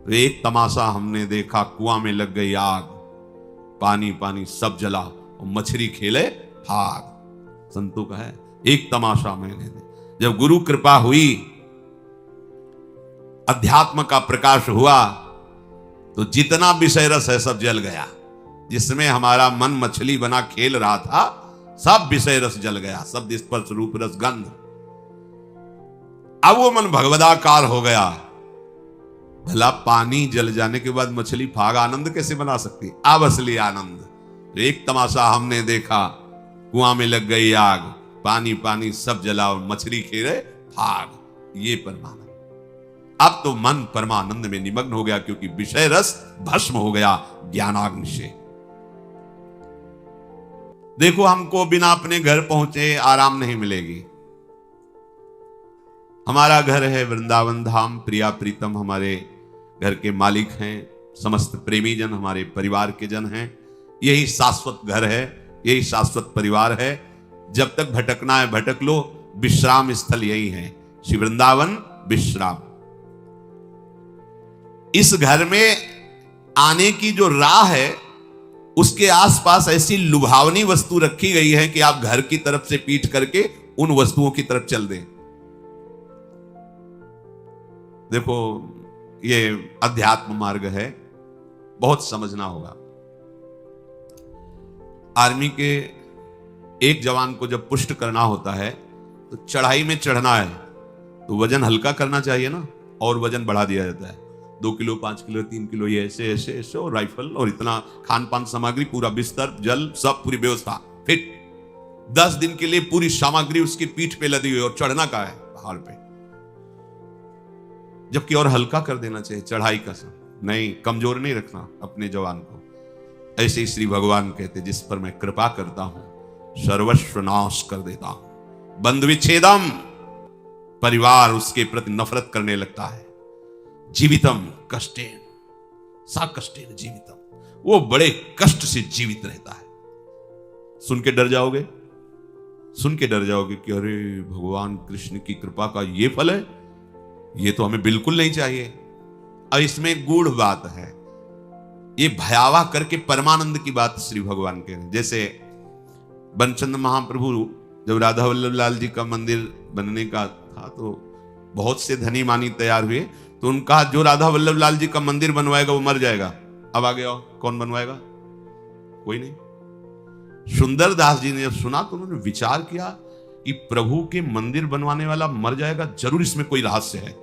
तो एक तमाशा हमने देखा, कुआं में लग गई आग, पानी पानी सब जला और मछली खेले भाग। संतों का है एक तमाशा मैंने देखा। जब गुरु कृपा हुई, अध्यात्म का प्रकाश हुआ, तो जितना विषय रस है सब जल गया। जिसमें हमारा मन मछली बना खेल रहा था, सब विषय रस जल गया। शब्द स्पर्श रूप रस गंध। अब वो मन भगवदाकार हो गया। भला पानी जल जाने के बाद मछली फाग आनंद कैसे बना सकती? अब असली आनंद। तो एक तमाशा हमने देखा, कुआं में लग गई आग, पानी पानी सब जला और मछली खेले भाग। ये परमानंद। अब तो मन परमानंद में निमग्न हो गया, क्योंकि विषय रस भस्म हो गया ज्ञानाग्नि से। देखो, हमको बिना अपने घर पहुंचे आराम नहीं मिलेगी। हमारा घर है वृंदावन धाम, प्रिया प्रीतम हमारे घर के मालिक हैं, समस्त प्रेमी जन हमारे परिवार के जन हैं। यही शाश्वत घर है, यही शाश्वत परिवार है। जब तक भटकना है भटक लो, विश्राम स्थल यही है, श्री वृंदावन विश्राम। इस घर में आने की जो राह है, उसके आसपास ऐसी लुभावनी वस्तु रखी गई है कि आप घर की तरफ से पीठ करके उन वस्तुओं की तरफ चल दें। देखो, ये अध्यात्म मार्ग है, बहुत समझना होगा। आर्मी के एक जवान को जब पुष्ट करना होता है, तो चढ़ाई में चढ़ना है तो वजन हल्का करना चाहिए ना, और वजन बढ़ा दिया जाता है। 2 किलो 5 किलो 3 किलो, ये ऐसे ऐसे ऐसे, और राइफल और इतना खान पान सामग्री, पूरा बिस्तर जल सब पूरी व्यवस्था फिट। 10 दिन के लिए पूरी सामग्री उसकी पीठ पे लदी हुई, और चढ़ना का है पहाड़ पे। जबकि और हल्का कर देना चाहिए चढ़ाई का सब नहीं, कमजोर नहीं रखना अपने जवान को। ऐसे ही श्री भगवान कहते, जिस पर मैं कृपा करता हूं सर्वस्व नाश कर देता हूं। बंधु विच्छेदम, परिवार उसके प्रति नफरत करने लगता है। जीवितम कष्टेन सा कष्टेन जीवितम, वो बड़े कष्ट से जीवित रहता है। सुन के डर जाओगे, सुन के डर जाओगे कि अरे भगवान कृष्ण की कृपा का ये फल है, ये तो हमें बिल्कुल नहीं चाहिए। अब इसमें गूढ़ बात है, ये भयावह करके परमानंद की बात श्री भगवान कह रहे हैं। जैसे बनचंद महाप्रभु जब राधा वल्लभ लाल जी का मंदिर बनने का था, तो बहुत से धनी मानी तैयार हुए, तो उनका जो राधा वल्लभ लाल जी का मंदिर बनवाएगा वो मर जाएगा। अब आगे आओ, कौन बनवाएगा? कोई नहीं। सुंदर दास जी ने जब सुना तो उन्होंने विचार किया कि प्रभु के मंदिर बनवाने वाला मर जाएगा, जरूर इसमें कोई रहस्य है,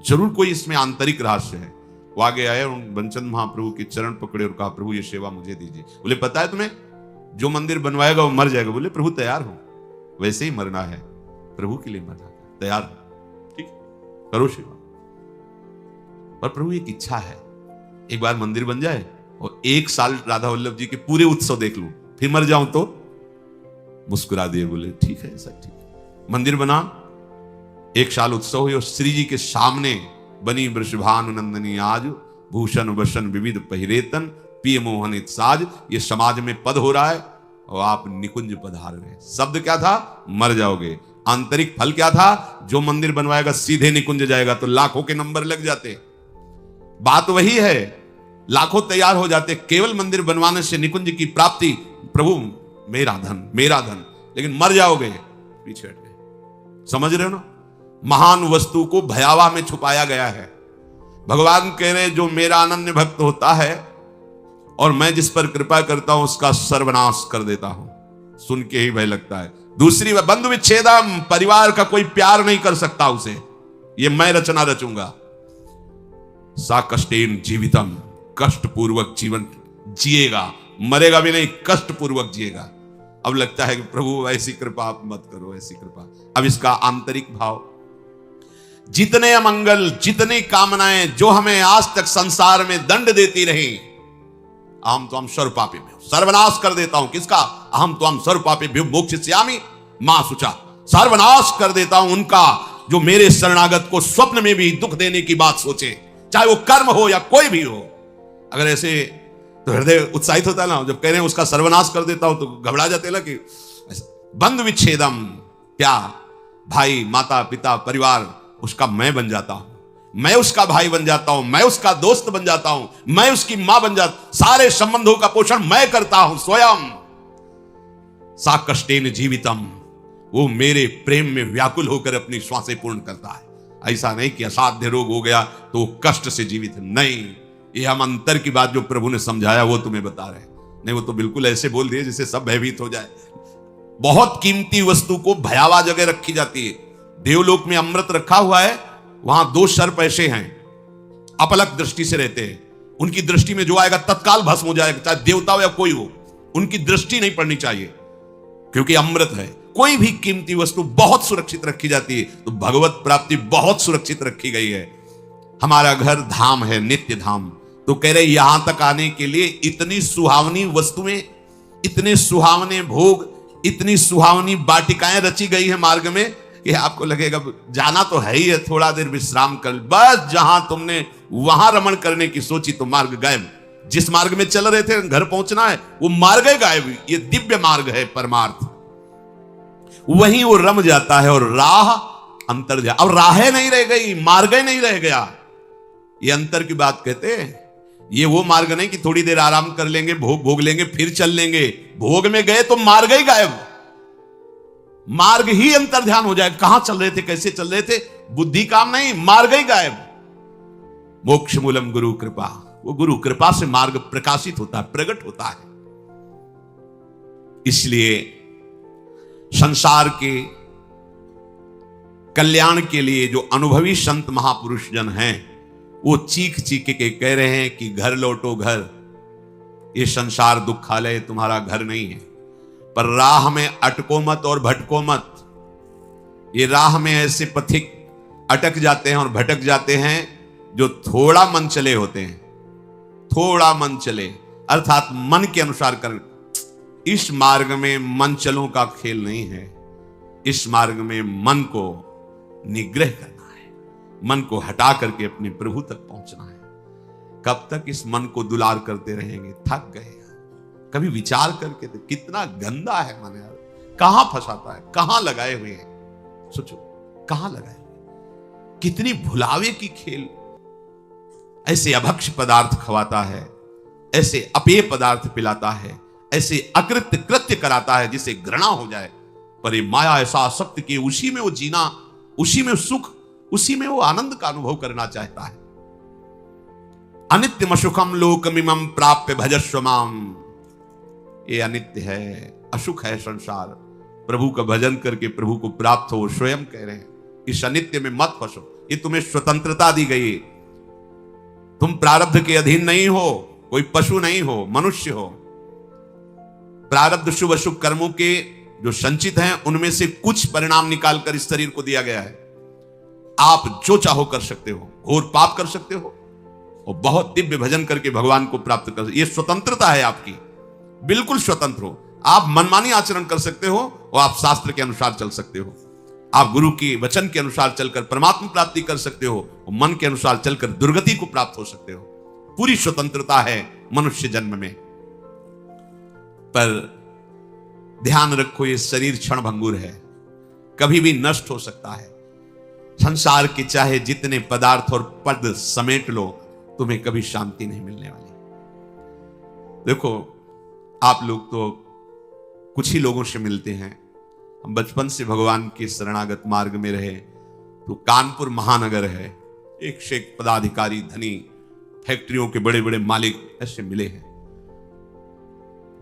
जरूर कोई इसमें आंतरिक रहस्य है। वो आगे आए और बनचंद महाप्रभु के चरण पकड़े और कहा, प्रभु ये सेवा मुझे दीजिए। बोले, पता है तुम्हें, जो मंदिर बनवाएगा वो मर जाएगा। बोले, प्रभु तैयार हो, वैसे ही मरना है, प्रभु के लिए मरना है, तैयार हो, ठीक करो सेवा। पर प्रभु एक इच्छा है, एक बार मंदिर बन जाए और 1 साल राधा वल्लभ जी के पूरे उत्सव देख लूं, फिर मर जाऊं तो। मुस्कुरा दिए, बोले ठीक है, ऐसा ठीक है। मंदिर बना, 1 साल उत्सव हुई, और श्री जी के सामने बनी वृषभानु नंदनी आज, भूषण वसन विविध पहिरेतन, पिय मोहनित साज। ये समाज में पद हो रहा है और आप निकुंज पधार रहे। शब्द क्या था? मर जाओगे। आंतरिक फल क्या था? जो मंदिर बनवाएगा सीधे निकुंज जाएगा, तो लाखों के नंबर लग जाते। बात वही है, लाखों तैयार हो जाते, केवल मंदिर बनवाने से निकुंज की प्राप्ति। प्रभु मेरा धन, मेरा धन, लेकिन मर जाओगे, पीछे हट गए। समझ रहे हो ना? महान वस्तु को भयावह में छुपाया गया है। भगवान कह रहे, जो मेरा अनन्य भक्त होता है और मैं जिस पर कृपा करता हूं उसका सर्वनाश कर देता हूं। सुन के ही भय लगता है। दूसरी बात, बंधु विच्छेदम, परिवार का कोई प्यार नहीं कर सकता उसे, ये मैं रचना रचूंगा। सा कष्टेन जीवितम, कष्ट पूर्वक जीवन जिएगा, मरेगा भी नहीं, कष्ट पूर्वक जिएगा। अब लगता है कि प्रभु ऐसी कृपा आप मत करो, ऐसी कृपा। अब इसका आंतरिक भाव, जितने अमंगल, जितनी कामनाएं जो हमें आज तक संसार में दंड देती रही, अहम त्वं सर्वपापेभ्यो, सर्वनाश कर देता हूं। किसका? अहम त्वं सर्वपापेभ्यो मोक्षयिष्यामि मा शुचा, सर्वनाश कर देता हूं उनका जो मेरे शरणागत को स्वप्न में भी दुख देने की बात सोचे, चाहे वो कर्म हो या कोई भी हो। अगर ऐसे तो हृदय उत्साहित होता है ना, जब कह रहे हैं उसका सर्वनाश कर देता हूं तो घबरा जाते ना कि बंधु विच्छेदम, प्यार, भाई माता पिता परिवार, उसका मैं बन जाता हूं। मैं उसका भाई बन जाता हूं, मैं उसका दोस्त बन जाता हूं, मैं उसकी मां बन जाता, सारे संबंधों का पोषण मैं करता हूं स्वयं। सा कष्टेन जीवितम, वो मेरे प्रेम में व्याकुल होकर अपनी श्वासें पूर्ण करता है। ऐसा नहीं कि असाध्य रोग हो गया तो वो कष्ट से जीवित, नहीं। ये हम अंतर की बात जो प्रभु ने समझाया वो तुम्हें बता रहे हैं। नहीं, वो तो बिल्कुल ऐसे बोल दिए जिससे सब भयभीत हो जाए। बहुत कीमती वस्तु को भयावह जगह रखी जाती है। देवलोक में अमृत रखा हुआ है, वहां 2 सर्प ऐसे हैं, अपलक दृष्टि से रहते हैं। उनकी दृष्टि में जो आएगा तत्काल भस्म हो जाएगा, चाहे देवता हो या कोई हो, उनकी दृष्टि नहीं पड़नी चाहिए, क्योंकि अमृत है। कोई भी कीमती वस्तु बहुत सुरक्षित रखी जाती है, तो भगवत प्राप्ति बहुत सुरक्षित रखी गई है। हमारा घर धाम है, नित्य धाम। तो कह रहे यहां तक आने के लिए इतनी सुहावनी वस्तुएं, इतने सुहावने भोग, इतनी सुहावनी वाटिकाएं रची गई है मार्ग में कि आपको लगेगा जाना तो है ही है, थोड़ा देर विश्राम कर, बस जहां तुमने वहां रमण करने की सोची तो मार्ग गायब। जिस मार्ग में चल रहे थे घर पहुंचना है, वो मार्ग ही गायब। ये दिव्य मार्ग है परमार्थ, वहीं वो रम जाता है और राह अंतर जा, अब राहें नहीं रह गई, मार्ग ही नहीं रह गया। ये अंतर की बात कहते हैं। ये वो मार्ग नहीं कि थोड़ी देर आराम कर लेंगे, भोग भोग लेंगे, फिर चल लेंगे। भोग में गए तो मार्ग ही गायब, मार्ग ही अंतर ध्यान हो जाए। कहां चल रहे थे, कैसे चल रहे थे, बुद्धि काम नहीं, मार्ग ही गायब। मोक्ष मूलम गुरु कृपा, वो गुरु कृपा से मार्ग प्रकाशित होता है, प्रकट होता है। इसलिए संसार के कल्याण के लिए जो अनुभवी संत महापुरुष जन हैं, वो चीख चीख के कह रहे हैं कि घर लौटो घर, ये संसार दुखालय तुम्हारा घर नहीं है। पर राह में अटको मत और भटको मत। ये राह में ऐसे पथिक अटक जाते हैं और भटक जाते हैं जो थोड़ा मन चले होते हैं। थोड़ा मन चले अर्थात मन के अनुसार कर। इस मार्ग में मन चलों का खेल नहीं है। इस मार्ग में मन को निग्रह करना है, मन को हटा करके अपने प्रभु तक पहुंचना है। कब तक इस मन को दुलार करते रहेंगे, थक गए। कभी विचार करके तो कितना गंदा है मन यार, कहां फंसाता है, कहां लगाए हुए हैं। सोचो कहां लगाए हुए, कितनी भुलावे की खेल। ऐसे अभक्ष पदार्थ खवाता है, ऐसे अपेय पदार्थ पिलाता है, ऐसे अकृत्य कृत्य कराता है जिसे घृणा हो जाए। पर ये माया ऐसा आसक्त कि उसी में वो जीना, उसी में सुख, उसी में वो आनंद का अनुभव करना चाहता है। अनित्यम सुखम लोकमिमं प्राप्य भजस्व माम। ये अनित्य है, असुख है संसार। प्रभु का भजन करके प्रभु को प्राप्त हो, स्वयं कह रहे हैं। इस अनित्य में मत फंसो। ये तुम्हें स्वतंत्रता दी गई। तुम प्रारब्ध के अधीन नहीं हो, कोई पशु नहीं हो, मनुष्य हो। प्रारब्ध शुभ अशुभ कर्मों के जो संचित हैं, उनमें से कुछ परिणाम निकालकर इस शरीर को दिया गया है। आप जो चाहो कर सकते हो, घोर पाप कर सकते हो और बहुत दिव्य भजन करके भगवान को प्राप्त कर। ये स्वतंत्रता है आपकी, बिल्कुल स्वतंत्र हो। आप मनमानी आचरण कर सकते हो और आप शास्त्र के अनुसार चल सकते हो। आप गुरु के वचन के अनुसार चलकर परमात्मा प्राप्ति कर सकते हो और मन के अनुसार चलकर दुर्गति को प्राप्त हो सकते हो। पूरी स्वतंत्रता है मनुष्य जन्म में। पर ध्यान रखो, ये शरीर क्षण भंगुर है, कभी भी नष्ट हो सकता है। संसार के चाहे जितने पदार्थ और पद समेट लो, तुम्हें कभी शांति नहीं मिलने वाली। देखो, आप लोग तो कुछ ही लोगों से मिलते हैं। हम बचपन से भगवान के शरणागत मार्ग में रहे, तो कानपुर महानगर है, एक से एक पदाधिकारी, धनी, फैक्ट्रियों के बड़े बड़े मालिक ऐसे मिले हैं,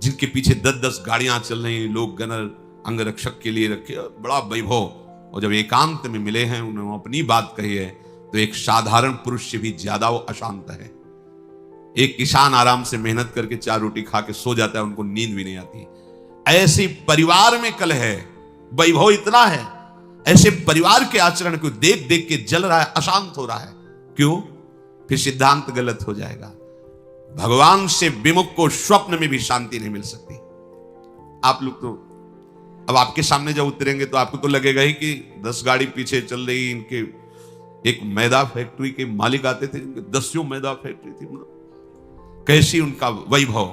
जिनके पीछे 10-10 गाड़ियां चल रही, लोग गनर अंगरक्षक के लिए रखे, बड़ा वैभव। और जब एकांत में मिले हैं, उन्होंने अपनी बात कही है, तो एक साधारण पुरुष से भी ज्यादा वो अशांत है। एक किसान आराम से मेहनत करके 4 रोटी खा के सो जाता है, उनको नींद भी नहीं आती। ऐसे परिवार में कल है, वैभव इतना है, ऐसे परिवार के आचरण को देख देख के जल रहा है, अशांत हो रहा है। क्यों? फिर सिद्धांत गलत हो जाएगा। भगवान से विमुख को स्वप्न में भी शांति नहीं मिल सकती। आप लोग तो अब आपके सामने जब उतरेंगे तो आपको तो लगेगा ही कि 10 गाड़ी पीछे चल रही। इनके एक मैदा फैक्ट्री के मालिक आते थे, 10 मैदा फैक्ट्री थी, कैसी उनका वैभव।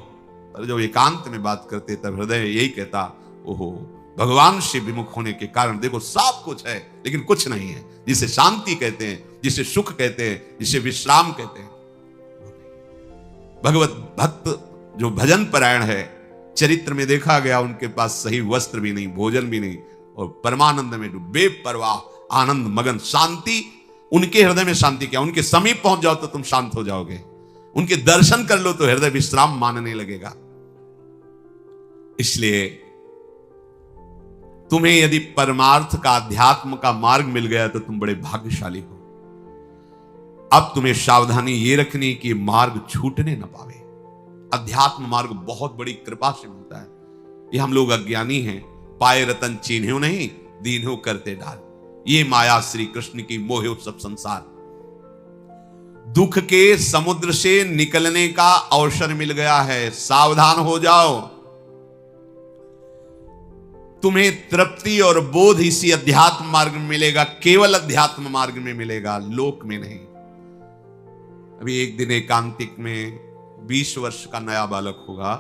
पर जब एकांत में बात करते तब हृदय यही कहता, ओहो भगवान से विमुख होने के कारण देखो सब कुछ है लेकिन कुछ नहीं है। जिसे शांति कहते हैं, जिसे सुख कहते हैं, जिसे विश्राम कहते हैं। भगवत भक्त जो भजन परायण है, चरित्र में देखा गया उनके पास सही वस्त्र भी नहीं, भोजन भी नहीं, और परमानंद में बेपरवाह आनंद मगन, शांति उनके हृदय में शांति। क्या उनके समीप पहुंच जाओ तो तुम शांत हो जाओगे, उनके दर्शन कर लो तो हृदय विश्राम मानने लगेगा। इसलिए तुम्हें यदि परमार्थ का, अध्यात्म का मार्ग मिल गया तो तुम बड़े भाग्यशाली हो। अब तुम्हें सावधानी ये रखनी कि मार्ग छूटने न पावे। अध्यात्म मार्ग बहुत बड़ी कृपा से मिलता है। ये हम लोग अज्ञानी हैं, पाए रतन चिन्ह्यो नहीं, दीन्हो करते डाल। ये माया श्री कृष्ण की मोहे सब संसार। दुख के समुद्र से निकलने का अवसर मिल गया है, सावधान हो जाओ। तुम्हें तृप्ति और बोध इसी अध्यात्म मार्ग में मिलेगा, केवल अध्यात्म मार्ग में मिलेगा, लोक में नहीं। अभी एक दिन एकांतिक में 20 वर्ष का नया बालक होगा,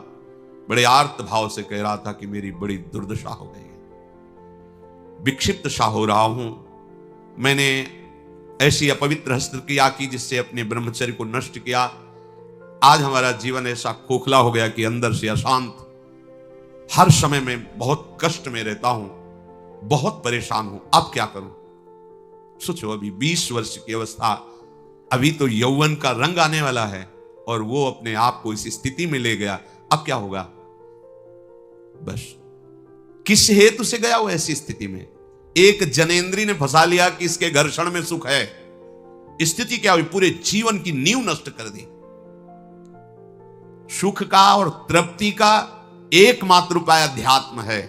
बड़े आर्त भाव से कह रहा था कि मेरी बड़ी दुर्दशा हो गई है, विक्षिप्त सा हो रहा हूं। मैंने ऐसी अपवित्र हस्तक्रिया की जिससे अपने ब्रह्मचर्य को नष्ट किया। आज हमारा जीवन ऐसा खोखला हो गया कि अंदर से अशांत, हर समय में बहुत कष्ट में रहता हूं, बहुत परेशान हूं, अब क्या करूं। सोचो, अभी 20 वर्ष की अवस्था, अभी तो यौवन का रंग आने वाला है और वो अपने आप को इस स्थिति में ले गया, अब क्या होगा। बस किस हेतु से गया वो ऐसी स्थिति में। एक जनेंद्री ने फंसा लिया कि इसके घर्षण में सुख है, स्थिति क्या हुई, पूरे जीवन की नींव नष्ट कर दी। सुख का और तृप्ति का एकमात्र उपाय अध्यात्म है।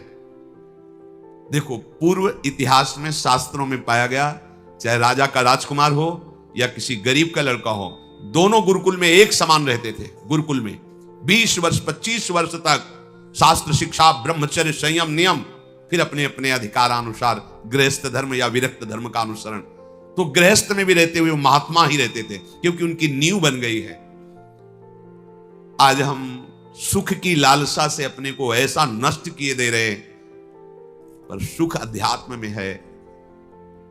देखो, पूर्व इतिहास में, शास्त्रों में पाया गया, चाहे राजा का राजकुमार हो या किसी गरीब का लड़का हो, दोनों गुरुकुल में एक समान रहते थे। गुरुकुल में 20 वर्ष 25 वर्ष तक शास्त्र शिक्षा, ब्रह्मचर्य, संयम, नियम, फिर अपने अपने अधिकारानुसार गृहस्थ धर्म या विरक्त धर्म का अनुसरण। तो गृहस्थ में भी रहते हुए महात्मा ही रहते थे, क्योंकि उनकी नींव बन गई है। आज हम सुख की लालसा से अपने को ऐसा नष्ट किए दे रहे, पर सुख अध्यात्म में है,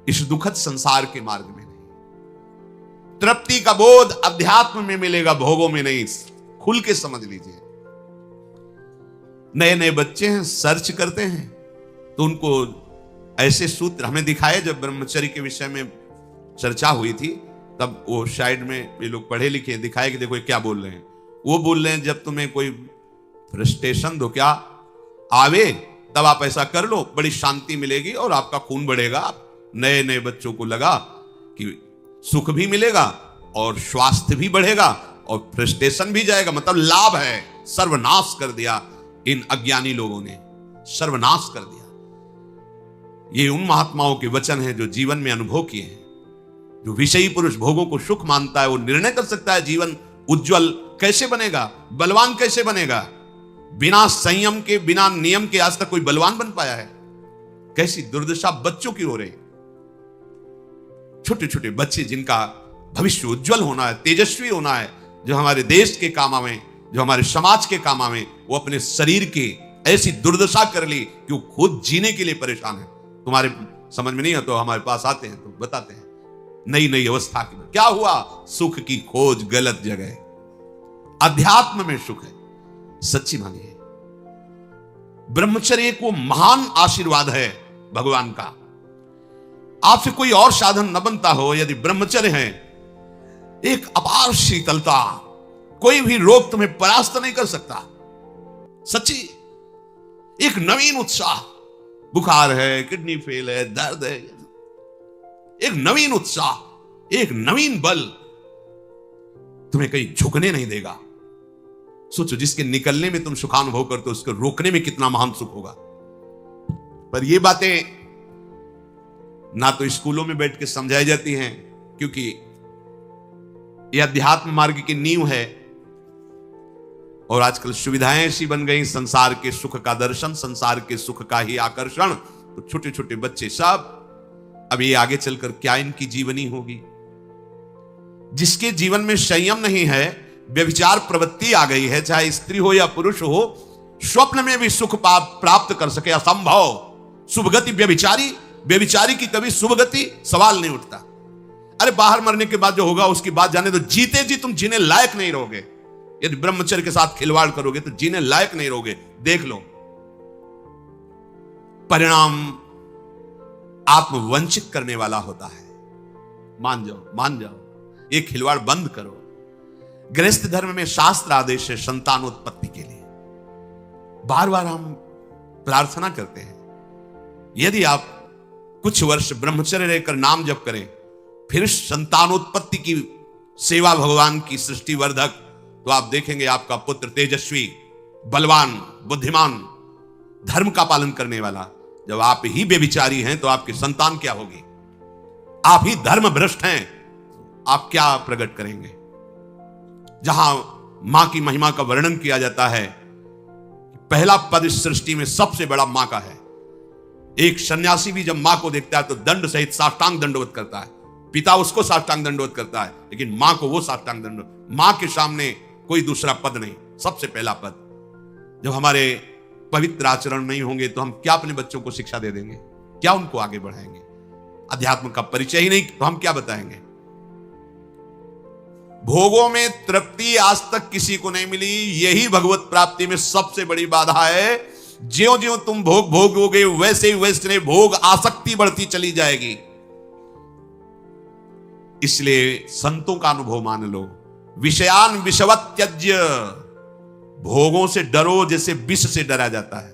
इस दुखद संसार के मार्ग में नहीं। तृप्ति का बोध अध्यात्म में मिलेगा, भोगों में नहीं। खुल के समझ लीजिए। नए नए बच्चे हैं, सर्च करते हैं तो उनको ऐसे सूत्र हमें दिखाए। जब ब्रह्मचर्य के विषय में चर्चा हुई थी तब वो साइड में ये लोग पढ़े लिखे दिखाए कि देखो ये क्या बोल रहे हैं। वो बोल रहे हैं जब तुम्हें कोई फ्रस्ट्रेशन दो क्या आवे तब आप ऐसा कर लो, बड़ी शांति मिलेगी और आपका खून बढ़ेगा। नए नए बच्चों को लगा कि सुख भी मिलेगा और स्वास्थ्य भी बढ़ेगा और फ्रस्ट्रेशन भी जाएगा, मतलब लाभ है। सर्वनाश कर दिया इन अज्ञानी लोगों ने, सर्वनाश कर दिया। ये उन महात्माओं के वचन हैं जो जीवन में अनुभव किए हैं। जो विषयी पुरुष भोगों को सुख मानता है वो निर्णय कर सकता है जीवन उज्जवल कैसे बनेगा, बलवान कैसे बनेगा। बिना संयम के, बिना नियम के आज तक कोई बलवान बन पाया है। कैसी दुर्दशा बच्चों की हो रही। छोटे छोटे बच्चे जिनका भविष्य उज्जवल होना है, तेजस्वी होना है, जो हमारे देश के काम आवे, जो हमारे समाज के काम आवे, वो अपने शरीर के ऐसी दुर्दशा कर ली कि वो खुद जीने के लिए परेशान है। तुम्हारे समझ में नहीं है तो हमारे पास आते हैं तो बताते हैं नई नई अवस्था की क्या हुआ। सुख की खोज गलत जगह, अध्यात्म में सुख है। सच्ची मानिए, ब्रह्मचर्य एक वो महान आशीर्वाद है भगवान का। आपसे कोई और साधन न बनता हो, यदि ब्रह्मचर्य है, एक अपार शीतलता, कोई भी रोग तुम्हें परास्त नहीं कर सकता। सच्ची, एक नवीन उत्साह। बुखार है, किडनी फेल है, दर्द है, एक नवीन उत्साह, एक नवीन बल तुम्हें कहीं झुकने नहीं देगा। सोचो, जिसके निकलने में तुम सुखानुभव करते हो उसको रोकने में कितना महान सुख होगा। पर ये बातें ना तो स्कूलों में बैठ के समझाई जाती हैं, क्योंकि यह अध्यात्म मार्ग की नींव है। और आजकल सुविधाएं ऐसी बन गई, संसार के सुख का दर्शन, संसार के सुख का ही आकर्षण। तो छोटे छोटे बच्चे सब, अब ये आगे चलकर क्या इनकी जीवनी होगी। जिसके जीवन में संयम नहीं है, व्यभिचार प्रवृत्ति आ गई है, चाहे स्त्री हो या पुरुष हो, स्वप्न में भी सुख प्राप्त कर सके असंभव। शुभ गति व्यभिचारी, व्यभिचारी की कभी शुभ गति सवाल नहीं उठता। अरे बाहर मरने के बाद जो होगा उसकी बात जाने दो, जीते जी तुम जीने लायक नहीं रहोगे। यदि ब्रह्मचर्य के साथ खिलवाड़ करोगे तो जीने लायक नहीं रहोगे। देख लो परिणाम आत्मवंचित करने वाला होता है। मान जाओ, मान जाओ, ये खिलवाड़ बंद करो। गृहस्थ धर्म में शास्त्र आदेश है संतानोत्पत्ति के लिए। बार बार हम प्रार्थना करते हैं, यदि आप कुछ वर्ष ब्रह्मचर्य रहकर नाम जप करें, फिर संतानोत्पत्ति की सेवा भगवान की सृष्टि वर्धक, तो आप देखेंगे आपका पुत्र तेजस्वी, बलवान, बुद्धिमान, धर्म का पालन करने वाला। जब आप ही बेविचारी हैं तो आपकी संतान क्या होगी? आप ही धर्म भ्रष्ट हैं, आप क्या प्रकट करेंगे? जहां मां की महिमा का वर्णन किया जाता है, पहला पद इस सृष्टि में सबसे बड़ा मां का है। एक सन्यासी भी जब मां को देखता है तो दंड सहित साष्टांग दंडवत करता है। पिता उसको साष्टांग दंडवत करता है, लेकिन मां को वो साष्टांग दंडवत। मां के सामने कोई दूसरा पद नहीं, सबसे पहला पद। जब हमारे पवित्र आचरण नहीं होंगे तो हम क्या अपने बच्चों को शिक्षा दे देंगे? क्या उनको आगे बढ़ाएंगे? अध्यात्म का परिचय ही नहीं तो हम क्या बताएंगे? भोगों में तृप्ति आज तक किसी को नहीं मिली, यही भगवत प्राप्ति में सबसे बड़ी बाधा है। ज्यों ज्यों तुम भोग भोगोगे वैसे ही वैसे भोग आसक्ति बढ़ती चली जाएगी। इसलिए संतों का अनुभव मान लो, विषयान विषवत त्यज्य, भोगों से डरो जैसे विष से डरा जाता है।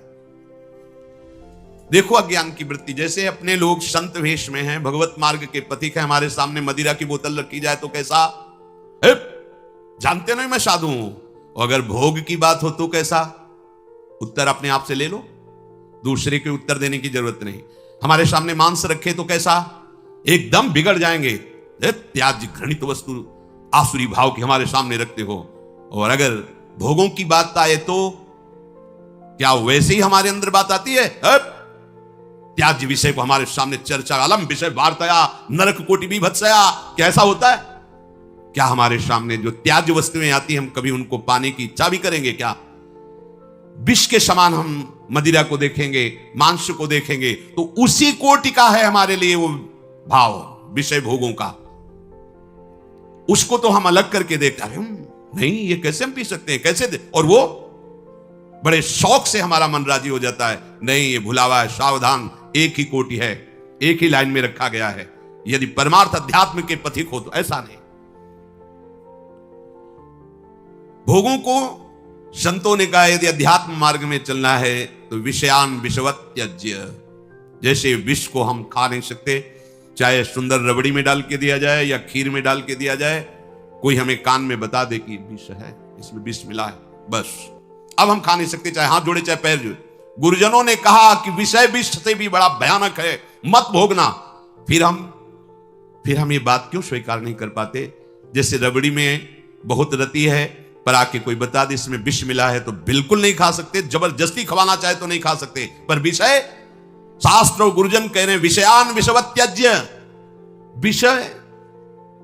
देखो अज्ञान की वृत्ति, जैसे अपने लोग संत वेश में हैं, भगवत मार्ग के पथिक हैं, हमारे सामने मदिरा की बोतल रखी जाए तो कैसा? जानते नहीं मैं साधु हूं। और अगर भोग की बात हो तो कैसा? उत्तर अपने आप से ले लो, दूसरे के उत्तर देने की जरूरत नहीं। हमारे सामने मांस रखे तो कैसा? एकदम बिगड़ जाएंगे। त्याज्य घृणित वस्तु आसुरी भाव की हमारे सामने रखते हो। और अगर भोगों की बात आए तो क्या वैसे ही हमारे अंदर बात आती है? त्याज्य विषय को हमारे सामने चर्चा, अलम विषय वार्तया नरक कोटि बीभत्सया, कैसा होता है? क्या हमारे सामने जो त्याज्य वस्तुएं आती हैं हम कभी उनको पाने की इच्छा भी करेंगे क्या? विष के समान हम मदिरा को देखेंगे, मांस को देखेंगे तो उसी कोटि का है हमारे लिए वो भाव विषय भोगों का। उसको तो हम अलग करके देखते हैं, नहीं ये कैसे हम पी सकते हैं, कैसे दे? और वो बड़े शौक से हमारा मन राजी हो जाता है, नहीं ये भुलावा है, सावधान, एक ही कोटि है, एक ही लाइन में रखा गया है। यदि परमार्थ अध्यात्म के पथिक हो तो ऐसा नहीं। भोगों को संतों ने कहा यदि अध्यात्म मार्ग में चलना है तो विषयान विषवत त्यज्य। जैसे विष को हम खा नहीं सकते, चाहे सुंदर रबड़ी में डाल के दिया जाए या खीर में डाल के दिया जाए, कोई हमें कान में बता दे कि विष है, इसमें विष मिला है, बस अब हम खा नहीं सकते, चाहे हाथ जोड़े चाहे पैर जोड़े। गुरुजनों ने कहा कि विषय विष से भी बड़ा भयानक है, मत भोगना। फिर हम ये बात क्यों स्वीकार नहीं कर पाते? जैसे रबड़ी में बहुत रति है, पर आके कोई बता दे इसमें विष मिला है तो बिल्कुल नहीं खा सकते, जबरदस्ती खवाना चाहे तो नहीं खा सकते। पर विषय, शास्त्र और गुरुजन कह रहे हैं विषयान विषवत त्यज्य। विषय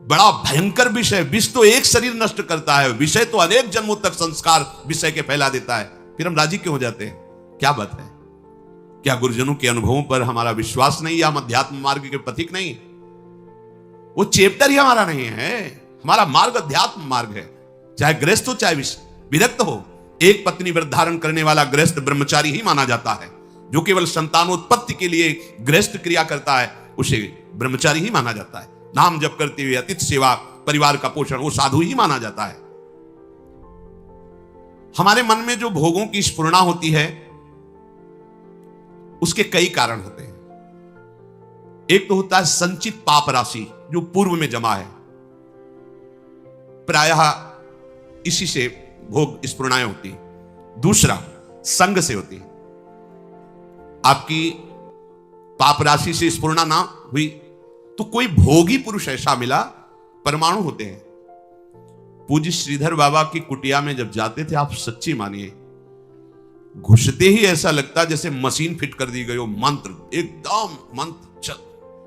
बड़ा भयंकर विषय। विष तो एक शरीर नष्ट करता है, विषय तो अनेक जन्मों तक संस्कार विषय के फैला देता है। फिर हम राजी क्यों हो जाते हैं? क्या बात है? क्या गुरुजनों के अनुभवों पर हमारा विश्वास नहीं, या हम अध्यात्म मार्ग के पथिक नहीं? वो चैप्टर ही हमारा नहीं है। हमारा मार्ग अध्यात्म मार्ग है, चाहे गृहस्थ हो चाहे विरक्त हो। एक पत्नी व्रत धारण करने वाला गृहस्थ ब्रह्मचारी ही माना जाता है। जो केवल संतानोत्पत्ति के लिए गृहस्थ क्रिया करता है उसे ब्रह्मचारी ही माना जाता है। नाम जप करते हुए अतिथि सेवा, परिवार का पोषण, वो साधु ही माना जाता है। हमारे मन में जो भोगों की स्फुरणा होती है उसके कई कारण होते हैं। एक तो होता है संचित पाप राशि जो पूर्व में जमा है, प्रायः इसी से भोग स्फुरणाएं होती है। दूसरा संग से होती है। आपकी पाप राशि से स्फुरणा ना हुई तो कोई भोगी पुरुष ऐसा मिला, परमाणु होते हैं। पूज्य श्रीधर बाबा की कुटिया में जब जाते थे, आप सच्ची मानिए, घुसते ही ऐसा लगता जैसे मशीन फिट कर दी गई हो। मंत्र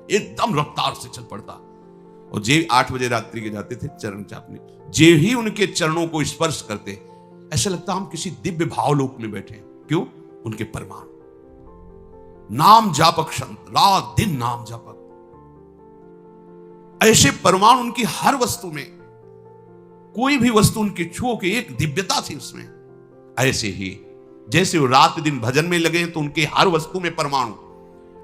एकदम रफ्तार से चल पड़ता। और जे 8 बजे रात्रि के जाते थे चरण चापने, जे ही उनके चरणों को स्पर्श करते ऐसा लगता हम किसी दिव्य भावलोक में बैठे। क्यों? उनके परमाणु। नाम जापक संत, रात दिन नाम जापक। ऐसे परमाणु उनकी हर वस्तु में, कोई भी वस्तु उनकी छुओ के एक दिव्यता थी उसमें। ऐसे ही जैसे वो रात दिन भजन में लगे तो उनकी हर वस्तु में परमाणु,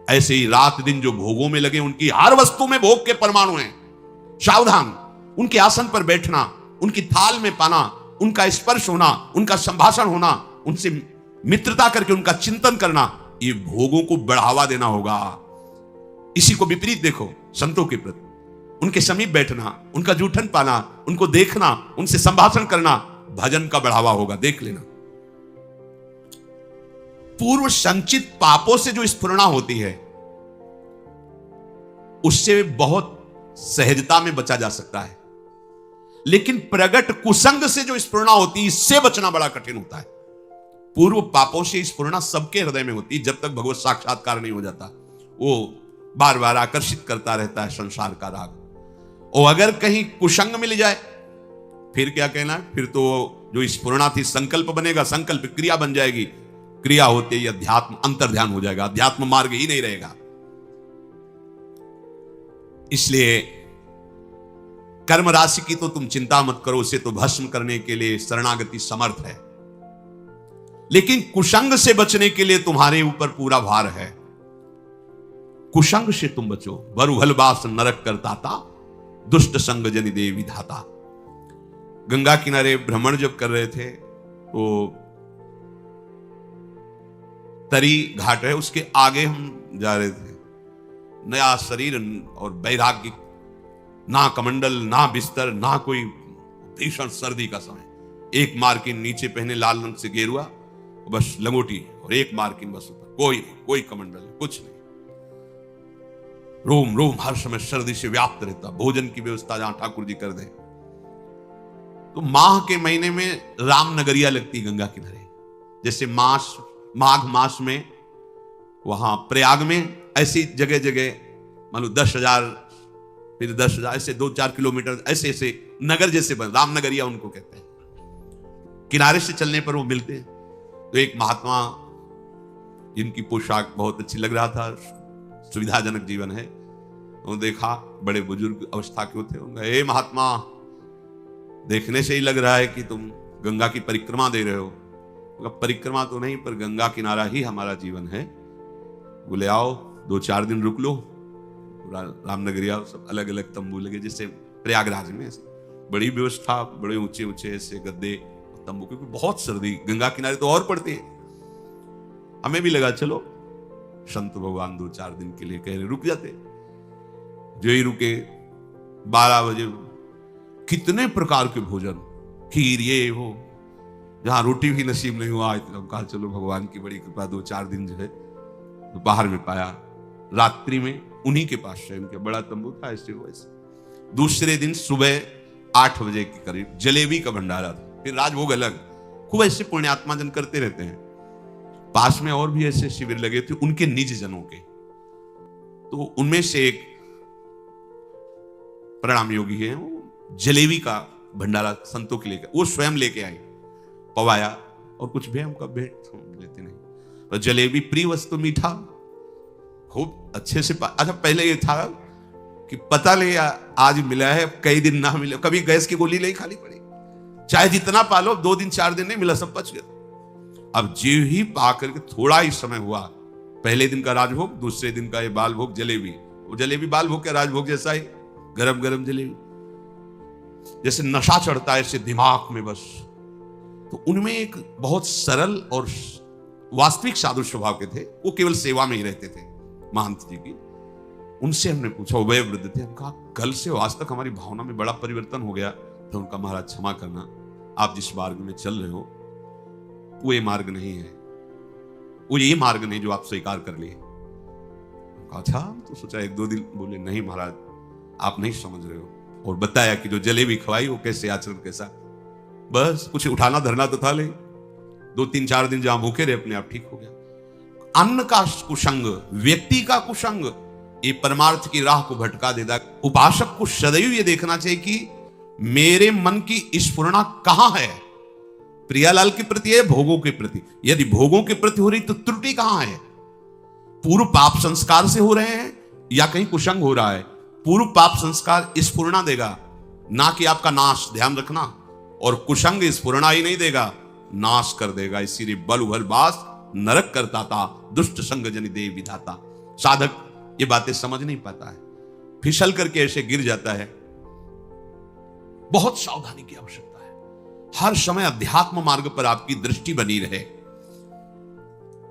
ऐसे ही रात दिन जो भोगों में लगे उनकी हर वस्तु में भोग के परमाणु हैं। सावधान, उनके आसन पर बैठना, उनकी थाल में पाना, उनका स्पर्श होना, उनका संभाषण होना, उनसे मित्रता करके उनका चिंतन करना, ये भोगों को बढ़ावा देना होगा। इसी को विपरीत देखो संतों के प्रति, उनके समीप बैठना, उनका जूठन पाना, उनको देखना, उनसे संभाषण करना, भजन का बढ़ावा होगा। देख लेना, पूर्व संचित पापों से जो स्फुरणा होती है उससे बहुत सहजता में बचा जा सकता है, लेकिन प्रगट कुसंग से जो स्फुरणा होती है इससे बचना बड़ा कठिन होता है। पूर्व पापों से स्फुरणा सबके हृदय में होती है जब तक भगवत साक्षात्कार नहीं हो जाता। वो बार बार आकर्षित करता रहता है संसार का राग। और अगर कहीं कुसंग मिल जाए फिर क्या कहना, फिर तो जो स्फुरणा थी संकल्प बनेगा, संकल्प क्रिया बन जाएगी, क्रिया होते ही अध्यात्म अंतर्ध्यान हो जाएगा, अध्यात्म मार्ग ही नहीं रहेगा। इसलिए कर्म राशि की तो तुम चिंता मत करो, उसे तो भस्म करने के लिए शरणागति समर्थ है, लेकिन कुसंग से बचने के लिए तुम्हारे ऊपर पूरा भार है। कुसंग से तुम बचो। बरुहलबास नरक करताता, दुष्ट संग जनि दे विधाता। गंगा किनारे भ्रमण जब कर रहे थे तो तरी घाट है, उसके आगे हम जा रहे थे। नया शरीर और वैराग्य, ना कमंडल, ना बिस्तर, ना कोई, भीषण सर्दी का समय। एक मार्किन नीचे पहने लाल रंग से गेरुआ, बस लंगोटी, और एक मार्किन बस ऊपर, कोई कमंडल कुछ नहीं। रोम रोम हर समय सर्दी से व्याप्त रहता। भोजन की व्यवस्था जहां ठाकुर जी कर दे। तो माह के महीने में रामनगरिया लगती गंगा किनारे, जैसे माघ मास में वहां प्रयाग में, ऐसी जगह जगह मान लो 10,000 फिर 10,000 ऐसे 2-4 किलोमीटर ऐसे ऐसे नगर जैसे बन, रामनगरिया उनको कहते हैं। किनारे से चलने पर वो मिलते हैं। तो एक महात्मा जिनकी पोशाक बहुत अच्छी लग रहा था, सुविधाजनक जीवन है, वो देखा, बड़े बुजुर्ग अवस्था के थे। उन्होंने, हे महात्मा, देखने से ही लग रहा है कि तुम गंगा की परिक्रमा दे रहे हो। परिक्रमा तो नहीं, पर गंगा किनारा ही हमारा जीवन है। बोले आओ 2-4 दिन रुक लो। रामनगरिया सब अलग अलग तंबू लगे, जैसे प्रयागराज में ऐसे बड़ी व्यवस्था, बड़े ऊंचे ऊंचे ऐसे गद्दे तंबू, क्योंकि बहुत सर्दी गंगा किनारे तो और पड़ती है। हमें भी लगा चलो संत भगवान 2-4 दिन के लिए कह रहे, रुक जाते। जो ही रुके 12 बजे कितने प्रकार के भोजन, खीर, ये वो, जहां रोटी भी नसीब नहीं हुआ, कहा चलो भगवान की बड़ी कृपा 2-4 दिन जो है तो बाहर में पाया। रात्रि में उन्हीं के पास शयन किया, बड़ा तंबू था ऐसे वैसे। दूसरे दिन सुबह 8 बजे के करीब जलेबी का भंडारा था, फिर राजभोग अलग। खूब ऐसे पुण्यात्मा जन करते रहते हैं। पास में और भी ऐसे शिविर लगे थे उनके निज जनों के। तो उनमें से एक प्रणाम योगी है, वो जलेबी का भंडारा संतों के लेकर, वो स्वयं लेके आए, पवाया, और कुछ भी हमका भेंट लेते नहीं, पर जलेबी प्रिय वस्तु, मीठा खूब अच्छे से। अच्छा, पहले ये था कि पता नहीं आज मिला है, कई दिन ना मिले, कभी गैस की गोली नहीं खानी पड़ी, चाहे जितना पालो, 2 दिन 4 दिन नहीं मिला, सब बच गया। अब जीव ही पा करके थोड़ा ही समय हुआ, पहले दिन का राजभोग, दूसरे दिन का ये बाल भोग जलेबी। वो जलेबी बाल भोग के राजभोग जैसा ही, गरम गरम जलेबी, जैसे नशा चढ़ता है ऐसे दिमाग में बस। तो उनमें एक बहुत सरल और वास्तविक साधु स्वभाव के थे, वो केवल सेवा में ही रहते थे महंत जी की। उनसे हमने पूछा, वह वृद्ध थे, हम कहा कल से आज तक हमारी भावना में बड़ा परिवर्तन हो गया। तो उनका, महाराज क्षमा करना, आप जिस मार्ग में चल रहे हो वो ये मार्ग नहीं है, वो ये मार्ग नहीं जो आप स्वीकार कर लिए। अच्छा, तो सोचा 1-2 दिन, बोले नहीं महाराज आप नहीं समझ रहे हो, और बताया कि जो जलेबी खवाई वो कैसे आचरण कैसा। बस कुछ उठाना धरना तो था, ले 2-3-4 दिन जहां भूखे रहे अपने आप ठीक हो गया। अन्न का कुसंग, व्यक्ति का कुसंग, ये परमार्थ की राह को भटका देता। उपासक को सदैव ये देखना चाहिए कि मेरे मन की स्फुरणा कहां है, प्रियालाल के प्रति है, भोगों के प्रति। यदि भोगों के प्रति हो रही तो त्रुटि कहां है। पूर्व पाप संस्कार से हो रहे हैं या कहीं कुसंग हो रहा है। पूर्व पाप संस्कार स्फुरणा देगा, ना कि आपका नाश, ध्यान रखना। और कुसंग स्फुरणा ही नहीं देगा, नाश कर देगा। इसीलिए बल उभल बास नरक करता था, दुष्ट संग जनि देव विधाता। साधक ये बातें समझ नहीं पाता है, फिसल करके ऐसे गिर जाता है। बहुत सावधानी की आवश्यकता है। हर समय अध्यात्म मार्ग पर आपकी दृष्टि बनी रहे।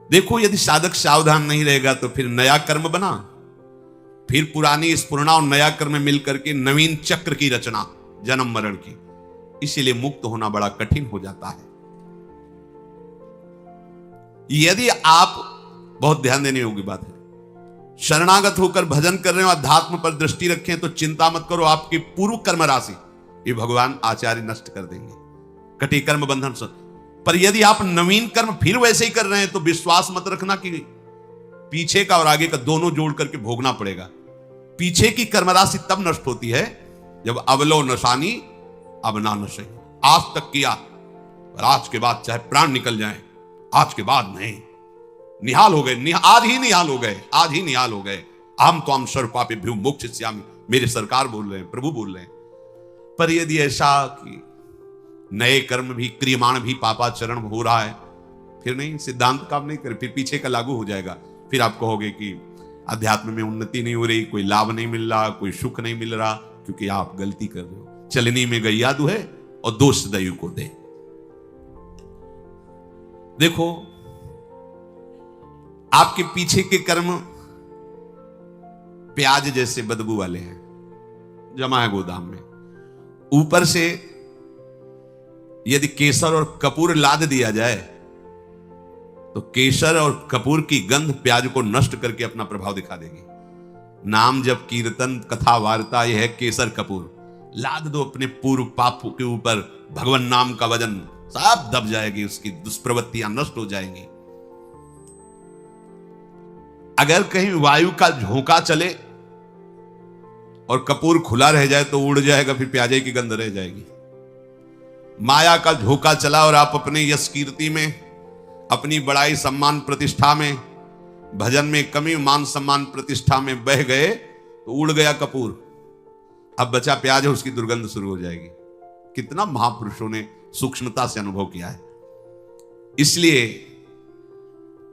देखो, यदि साधक सावधान नहीं रहेगा तो फिर नया कर्म बना, फिर पुरानी स्फुरणा और नया कर्म मिलकर के नवीन चक्र की रचना, जन्म मरण की। इसीलिए मुक्त होना बड़ा कठिन हो जाता है। यदि आप, बहुत ध्यान देने योग्य बात है, शरणागत होकर भजन कर रहे हो, अध्यात्म पर दृष्टि रखें तो चिंता मत करो, आपकी पूर्व कर्म राशि ये भगवान आचार्य नष्ट कर देंगे, कटी कर्म बंधन से। पर यदि आप नवीन कर्म फिर वैसे ही कर रहे हैं तो विश्वास मत रखना कि पीछे का और आगे का दोनों जोड़ करके भोगना पड़ेगा। पीछे की कर्म राशि तब नष्ट होती है जब अवलो नशानी अब ना नशे। आज तक किया पर आज के बाद चाहे प्राण निकल जाए, आज के बाद नहीं, निहाल हो गए, आज ही निहाल हो गए, आज ही निहाल हो गए। हम तो हम सर्वपापेभ्यो मोक्षयिष्यामि, मेरे सरकार बोल रहे हैं, प्रभु बोल रहे हैं। पर यदि ऐसा कि नए कर्म भी क्रियमाण भी पापाचरण हो रहा है, फिर नहीं, सिद्धांत काम नहीं करे, फिर पीछे का लागू हो जाएगा। फिर आप कहोगे कि अध्यात्म में उन्नति नहीं हो रही, कोई लाभ नहीं मिल रहा, कोई सुख नहीं मिल रहा, क्योंकि आप गलती कर रहे हो। चलनी में गैया दुहे और दोष दयु को दे। देखो, आपके पीछे के कर्म प्याज जैसे बदबू वाले हैं, जमा है गोदाम में। ऊपर से यदि केसर और कपूर लाद दिया जाए तो केसर और कपूर की गंध प्याज को नष्ट करके अपना प्रभाव दिखा देगी। नाम जब कीर्तन कथा वार्ता यह है केसर कपूर, लाद दो अपने पूर्व पाप के ऊपर, भगवान नाम का वजन सब दब जाएगी, उसकी दुष्प्रवृत्तियां नष्ट हो जाएंगी। अगर कहीं वायु का झोंका चले और कपूर खुला रह जाए तो उड़ जाएगा, फिर प्याजे की गंध रह जाएगी। माया का झोंका चला और आप अपने यश कीर्ति में, अपनी बड़ाई सम्मान प्रतिष्ठा में, भजन में कमी मान सम्मान प्रतिष्ठा में बह गए तो उड़ गया कपूर। अब बचा प्याज है, उसकी दुर्गंध शुरू हो जाएगी। कितना महापुरुषों ने सूक्ष्मता से अनुभव किया है। इसलिए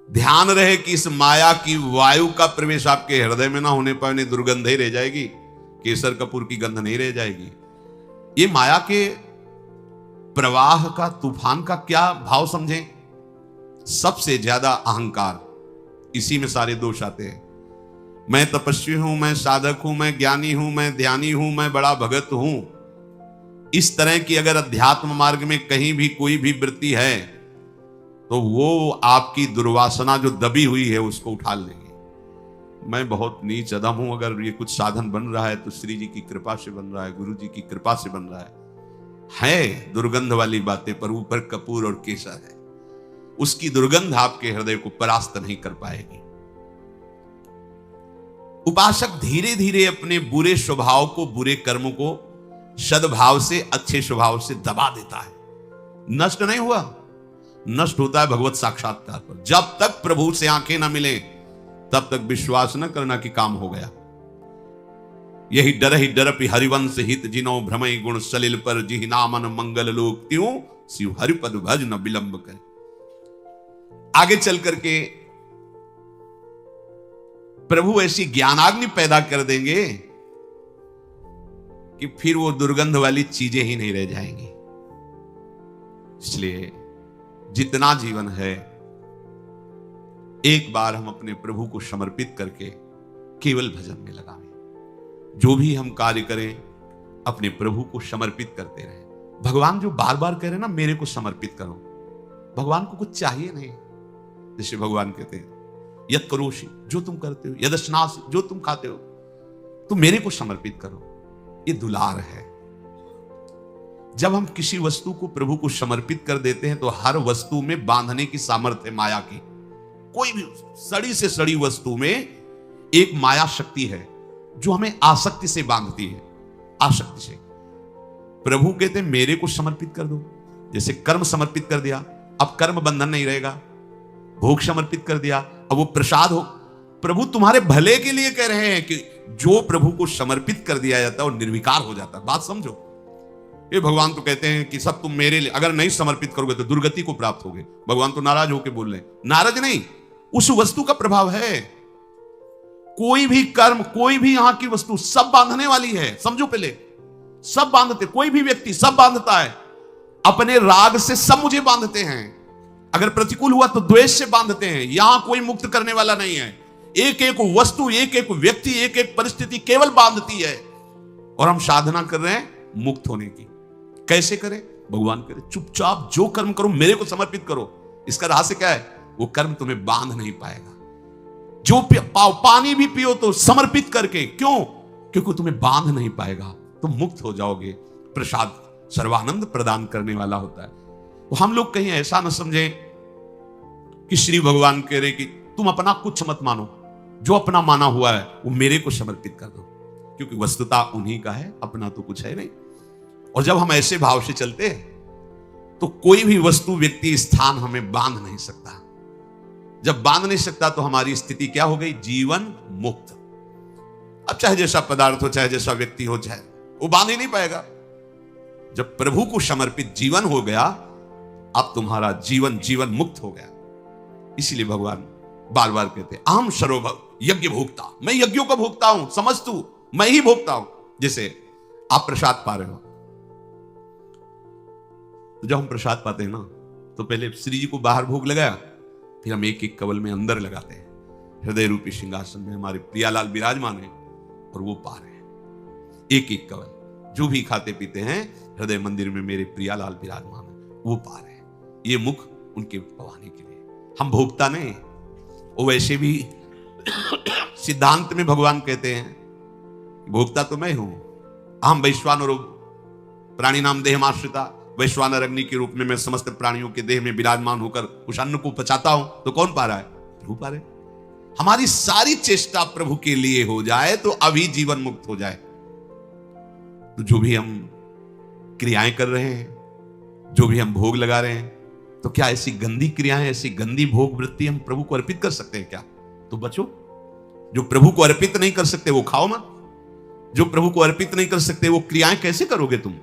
ध्यान रहे कि इस माया की वायु का प्रवेश आपके हृदय में ना होने पाए, नहीं दुर्गंध ही रह जाएगी, केसर कपूर की गंध नहीं रह जाएगी। ये माया के प्रवाह का, तूफान का क्या भाव समझें? सबसे ज्यादा अहंकार, इसी में सारे दोष आते हैं। मैं तपस्वी हूं, मैं साधक हूं, मैं ज्ञानी हूं, मैं ध्यानी हूं, मैं बड़ा भगत हूं। इस तरह की अगर अध्यात्म मार्ग में कहीं भी कोई भी वृत्ति है तो वो आपकी दुर्वासना जो दबी हुई है उसको उठा लेंगे। मैं बहुत नीच अधम हूं, अगर ये कुछ साधन बन रहा है तो श्री जी की कृपा से बन रहा है, गुरु जी की कृपा से बन रहा है दुर्गंध वाली बातें, पर ऊपर कपूर और केसर है, उसकी दुर्गंध आपके हृदय को परास्त नहीं कर पाएगी। उपासक धीरे धीरे अपने बुरे स्वभाव को, बुरे कर्मों को सद्भाव से, अच्छे स्वभाव से दबा देता है। नष्ट नहीं हुआ, नष्ट होता है भगवत साक्षात्कार पर। जब तक प्रभु से आंखें ना मिले तब तक विश्वास न करना कि काम हो गया। यही डर ही डरपि हरिवंश हित जिनो भ्रमय गुण सलिल पर, जिहि नामन मंगल लोक त्यों शिव हरिपद भज न विलंब कर। आगे चल करके प्रभु ऐसी ज्ञानाग्नि पैदा कर देंगे कि फिर वो दुर्गंध वाली चीजें ही नहीं रह जाएंगी। इसलिए जितना जीवन है, एक बार हम अपने प्रभु को समर्पित करके केवल भजन में लगाएं। जो भी हम कार्य करें अपने प्रभु को समर्पित करते रहें। भगवान जो बार बार कह रहे ना, मेरे को समर्पित करो, भगवान को कुछ चाहिए नहीं। जैसे भगवान कहते हैं यद करोषि, जो तुम करते हो, यद स्नासि, जो तुम खाते हो, तो मेरे को समर्पित करो। ये दुलार है। जब हम किसी वस्तु को प्रभु को समर्पित कर देते हैं तो हर वस्तु में बांधने की सामर्थ्य माया की, कोई भी सड़ी से सड़ी वस्तु में एक माया शक्ति है जो हमें आसक्ति से बांधती है, आसक्ति से। प्रभु कहते हैं मेरे को समर्पित कर दो। जैसे कर्म समर्पित कर दिया, अब कर्म बंधन नहीं रहेगा। भोग समर्पित कर दिया, अब वो प्रसाद हो। प्रभु तुम्हारे भले के लिए कह रहे हैं कि जो प्रभु को समर्पित कर दिया जाता है वो निर्विकार हो जाता है। बात समझो। ये भगवान तो कहते हैं कि सब तुम मेरे लिए, अगर नहीं समर्पित करोगे तो दुर्गति को प्राप्त होगे। भगवान तो नाराज होकर बोल रहे हैं। नाराज नहीं, उस वस्तु का प्रभाव है। कोई भी कर्म, कोई भी यहां की वस्तु सब बांधने वाली है। समझो पहले, सब बांधते, कोई भी व्यक्ति सब बांधता है। अपने राग से सब मुझे बांधते हैं, अगर प्रतिकूल हुआ तो द्वेष से बांधते हैं। यहां कोई मुक्त करने वाला नहीं है। एक एक वस्तु, एक एक व्यक्ति, एक एक परिस्थिति केवल बांधती है। और हम साधना कर रहे हैं मुक्त होने की। कैसे करें? भगवान करे चुपचाप जो कर्म करो मेरे को समर्पित करो। इसका रहस्य क्या है? वो कर्म तुम्हें बांध नहीं पाएगा। जो पानी भी पियो तो समर्पित करके। क्यों? क्योंकि तुम्हें बांध नहीं पाएगा, तुम मुक्त हो जाओगे। प्रसाद सर्वानंद प्रदान करने वाला होता है। तो हम लोग कहीं ऐसा न समझें कि श्री भगवान कह रहे कि तुम अपना कुछ मत मानो, जो अपना माना हुआ है वो मेरे को समर्पित कर दो, क्योंकि वस्तुता उन्हीं का है, अपना तो कुछ है नहीं। और जब हम ऐसे भाव से चलते हैं तो कोई भी वस्तु, व्यक्ति, स्थान हमें बांध नहीं सकता। जब बांध नहीं सकता तो हमारी स्थिति क्या हो गई? जीवन मुक्त। अब चाहे जैसा पदार्थ हो, चाहे जैसा व्यक्ति हो, चाहे वो बांध ही नहीं पाएगा। जब प्रभु को समर्पित जीवन हो गया, अब तुम्हारा जीवन जीवन मुक्त हो गया। इसीलिए भगवान बार बार कहते हैं अहम सर्वभव यज्ञ भोक्ता। मैं यज्ञों का भोक्ता हूं, समझ तू, मैं ही भोक्ता हूं। जैसे आप प्रसाद पा रहे हो, तो जब हम प्रसाद पाते हैं ना, तो पहले श्री जी को बाहर भोग लगाया, फिर हम एक एक कवल में अंदर लगाते हैं। हृदय रूपी सिंहासन में हमारे प्रियालाल विराजमान है और वो पा रहे हैं एक एक कवल। जो भी खाते पीते हैं, हृदय मंदिर में मेरे प्रियालाल विराजमान है, वो पा रहे हैं। ये मुख उनके पवाने के लिए, हम भोगता नहीं। वो वैसे भी सिद्धांत में भगवान कहते हैं भोक्ता तो मैं हूं। अहम वैश्वानरो प्राणी नाम देहमाश्रिता। वैश्वानर अग्नि के रूप में मैं समस्त प्राणियों के देह में विराजमान होकर उस अन्न को पचाता हूं। तो कौन पा रहा है? प्रभु पा रहे। हमारी सारी चेष्टा प्रभु के लिए हो जाए तो अभी जीवन मुक्त हो जाए। तो जो भी हम क्रियाएं कर रहे हैं, जो भी हम भोग लगा रहे हैं, तो क्या ऐसी गंदी क्रियाएं, ऐसी गंदी भोग वृत्ति हम प्रभु को अर्पित कर सकते हैं क्या? तो बचो। जो प्रभु को अर्पित नहीं कर सकते वो खाओ मत। जो प्रभु को अर्पित नहीं कर सकते वो क्रियाएं कैसे करोगे तुम?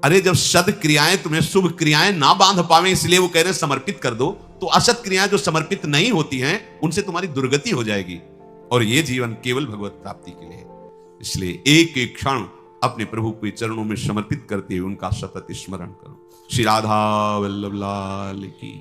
अरे जब सद क्रियाएं तुम्हें शुभ क्रियाएं ना बांध पावे, इसलिए वो कह रहे हैं समर्पित कर दो। तो असत क्रियाएं जो समर्पित नहीं होती हैं, उनसे तुम्हारी दुर्गति हो जाएगी। और ये जीवन केवल भगवत प्राप्ति के लिए है। इसलिए एक एक क्षण अपने प्रभु के चरणों में समर्पित करते हुए उनका सतत स्मरण करो। श्री राधा वल्लभ लाल की।